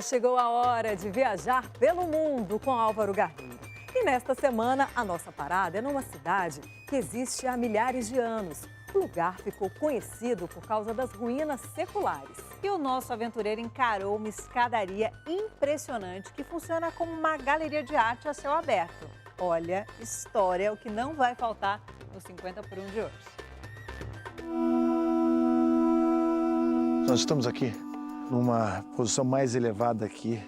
Chegou a hora de viajar pelo mundo com Álvaro Garrido. E nesta semana, a nossa parada é numa cidade que existe há milhares de anos. O lugar ficou conhecido por causa das ruínas seculares. E o nosso aventureiro encarou uma escadaria impressionante que funciona como uma galeria de arte a céu aberto. Olha, história é o que não vai faltar no 50 por 1 de hoje. Nós estamos aqui numa posição mais elevada aqui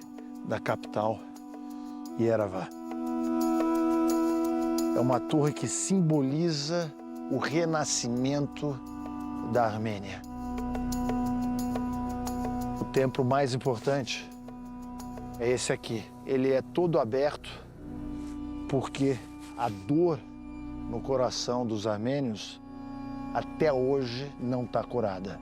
da capital, Yerevan. É uma torre que simboliza o renascimento da Armênia. O templo mais importante é esse aqui. Ele é todo aberto porque a dor no coração dos armênios até hoje não está curada.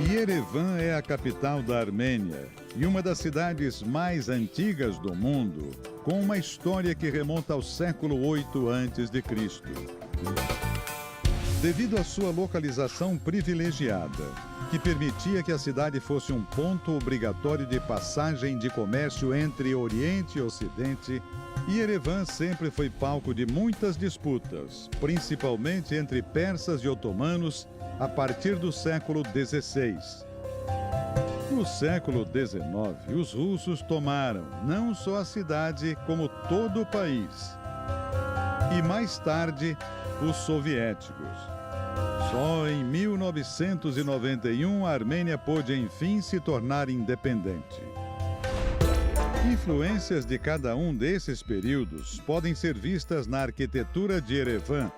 Yerevan é a capital da Armênia e uma das cidades mais antigas do mundo, com uma história que remonta ao século 8 a.C. Devido à sua localização privilegiada, que permitia que a cidade fosse um ponto obrigatório de passagem de comércio entre Oriente e Ocidente, Yerevan sempre foi palco de muitas disputas, principalmente entre persas e otomanos, a partir do século XVI. No século XIX, os russos tomaram não só a cidade, como todo o país. E mais tarde, os soviéticos. Só em 1991 a Armênia pôde enfim se tornar independente. Influências de cada um desses períodos podem ser vistas na arquitetura de Yerevan,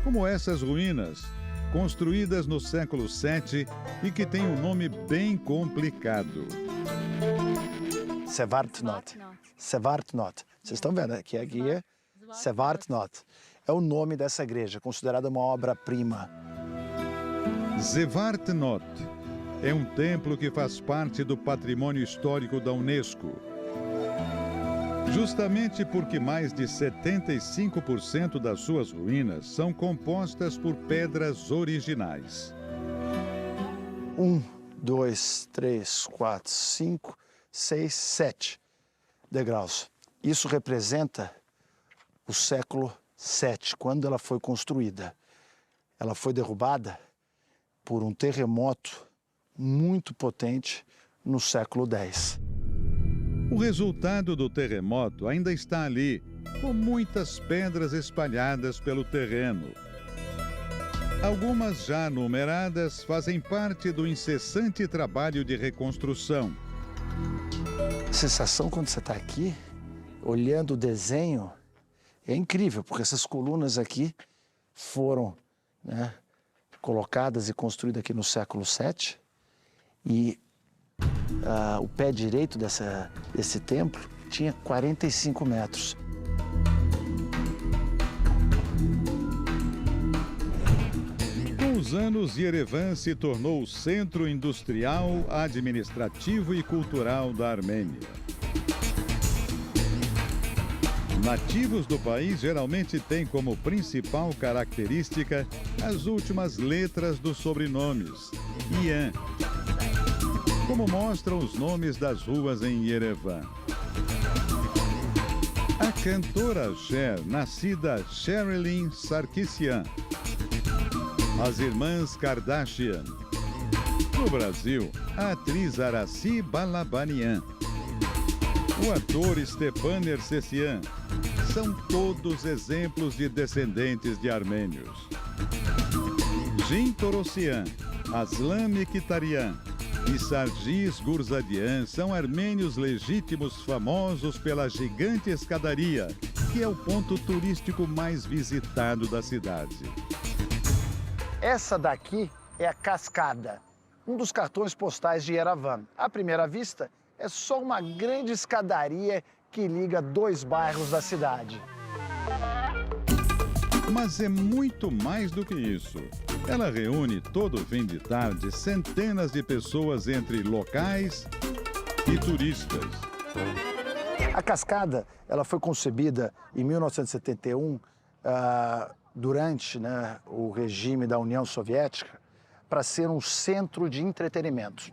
como essas ruínas, construídas no século VII e que têm um nome bem complicado. Sevartnot. Sevartnot. Vocês estão vendo aqui a guia? Sevartnot. É o nome dessa igreja, considerada uma obra-prima. Sevartnot é um templo que faz parte do patrimônio histórico da Unesco. Justamente porque mais de 75% das suas ruínas são compostas por pedras originais. 1, 2, 3, 4, 5, 6, 7 degraus. Isso representa o século VII, quando ela foi construída. Ela foi derrubada por um terremoto muito potente no século X. O resultado do terremoto ainda está ali, com muitas pedras espalhadas pelo terreno. Algumas já numeradas fazem parte do incessante trabalho de reconstrução. A sensação quando você está aqui, olhando o desenho, é incrível, porque essas colunas aqui foram, colocadas e construídas aqui no século VII, e o pé direito desse templo tinha 45 metros. Com os anos, Yerevan se tornou o centro industrial, administrativo e cultural da Armênia. Nativos do país geralmente têm como principal característica as últimas letras dos sobrenomes, Ian, como mostram os nomes das ruas em Yerevan. A cantora Cher, nascida Sherilyn Sarkisian. As irmãs Kardashian. No Brasil, a atriz Araci Balabanian. O ator Stepan Nersessian. São todos exemplos de descendentes de armênios. Jin Torossian, Aslan Mkhitaryan e Sargis Gurzadian são armênios legítimos famosos pela gigante escadaria, que é o ponto turístico mais visitado da cidade. Essa daqui é a Cascada, um dos cartões postais de Yerevan. À primeira vista, é só uma grande escadaria que liga dois bairros da cidade. Mas é muito mais do que isso. Ela reúne todo fim de tarde centenas de pessoas entre locais e turistas. A cascada, ela foi concebida em 1971, durante o regime da União Soviética, para ser um centro de entretenimento.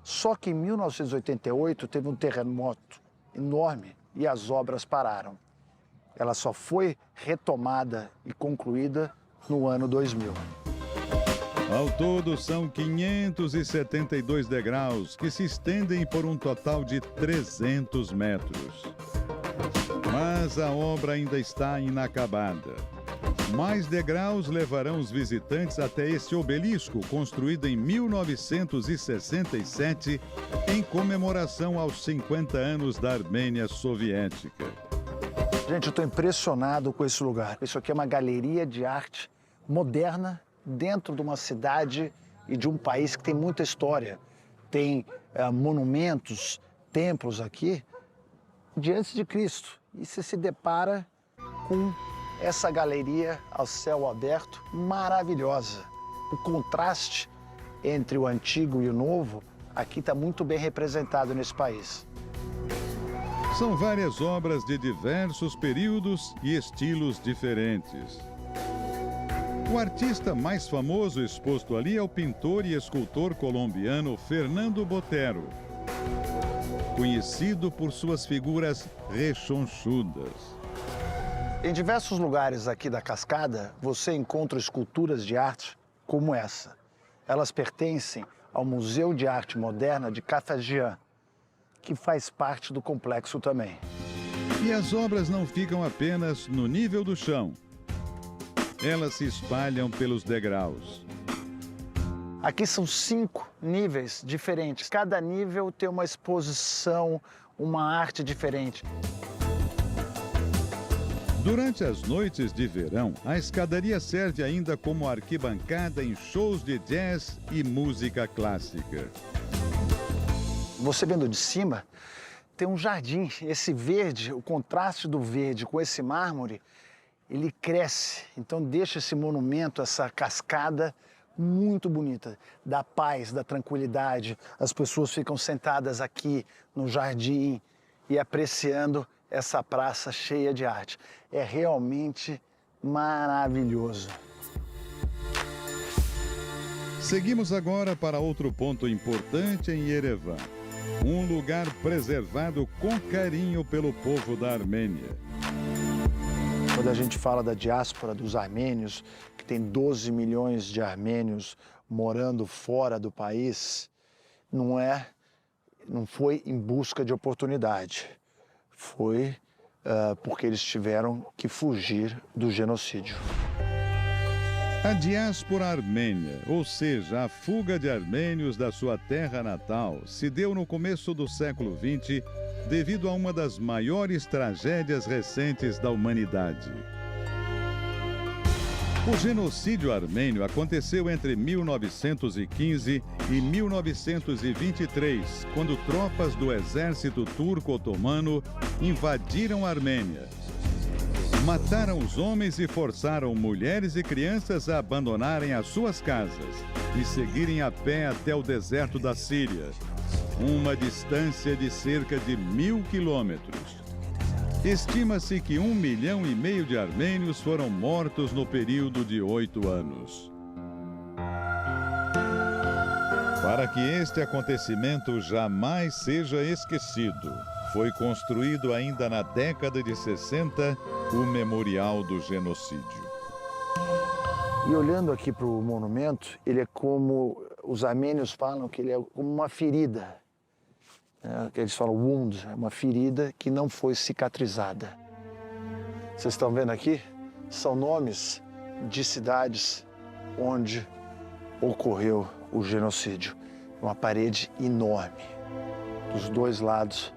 Só que em 1988 teve um terremoto enorme e as obras pararam. Ela só foi retomada e concluída no ano 2000. Ao todo, são 572 degraus que se estendem por um total de 300 metros. Mas a obra ainda está inacabada. Mais degraus levarão os visitantes até este obelisco, construído em 1967, em comemoração aos 50 anos da Armênia Soviética. Gente, eu estou impressionado com esse lugar. Isso aqui é uma galeria de arte moderna dentro de uma cidade e de um país que tem muita história. Tem monumentos, templos aqui de antes de Cristo. E você se depara com essa galeria ao céu aberto maravilhosa. O contraste entre o antigo e o novo aqui está muito bem representado nesse país. São várias obras de diversos períodos e estilos diferentes. O artista mais famoso exposto ali é o pintor e escultor colombiano Fernando Botero, conhecido por suas figuras rechonchudas. Em diversos lugares aqui da cascada, você encontra esculturas de arte como essa. Elas pertencem ao Museu de Arte Moderna de Cafaján, que faz parte do complexo também. E as obras não ficam apenas no nível do chão. Elas se espalham pelos degraus. Aqui são 5 níveis diferentes. Cada nível tem uma exposição, uma arte diferente. Durante as noites de verão, a escadaria serve ainda como arquibancada em shows de jazz e música clássica. Você vendo de cima, tem um jardim. Esse verde, o contraste do verde com esse mármore, ele cresce. Então deixa esse monumento, essa cascada, muito bonita. Dá paz, dá tranquilidade. As pessoas ficam sentadas aqui no jardim e apreciando essa praça cheia de arte. É realmente maravilhoso. Seguimos agora para outro ponto importante em Yerevan. Um lugar preservado com carinho pelo povo da Armênia. Quando a gente fala da diáspora dos armênios, que tem 12 milhões de armênios morando fora do país, não foi em busca de oportunidade. Foi porque eles tiveram que fugir do genocídio. A diáspora armênia, ou seja, a fuga de armênios da sua terra natal, se deu no começo do século XX devido a uma das maiores tragédias recentes da humanidade. O genocídio armênio aconteceu entre 1915 e 1923, quando tropas do exército turco-otomano invadiram a Armênia. Mataram os homens e forçaram mulheres e crianças a abandonarem as suas casas e seguirem a pé até o deserto da Síria, uma distância de cerca de 1000 quilômetros. Estima-se que 1,5 milhão de armênios foram mortos no período de 8 anos. Para que este acontecimento jamais seja esquecido, foi construído ainda na década de 60 o Memorial do Genocídio. E olhando aqui para o monumento, ele é como, os armênios falam que ele é como uma ferida. Eles falam wound, é uma ferida que não foi cicatrizada. Vocês estão vendo aqui? São nomes de cidades onde ocorreu o genocídio. Uma parede enorme. Dos dois lados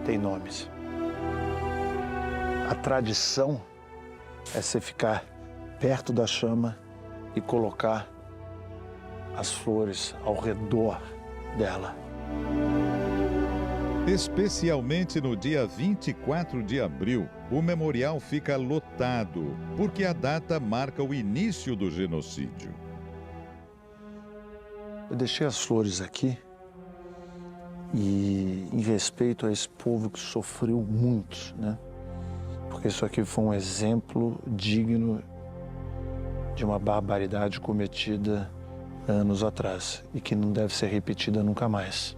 tem nomes. A tradição é você ficar perto da chama e colocar as flores ao redor dela. Especialmente no dia 24 de abril, o memorial fica lotado, porque a data marca o início do genocídio. Eu deixei as flores aqui e em respeito a esse povo que sofreu muito, né? Porque isso aqui foi um exemplo digno de uma barbaridade cometida anos atrás e que não deve ser repetida nunca mais.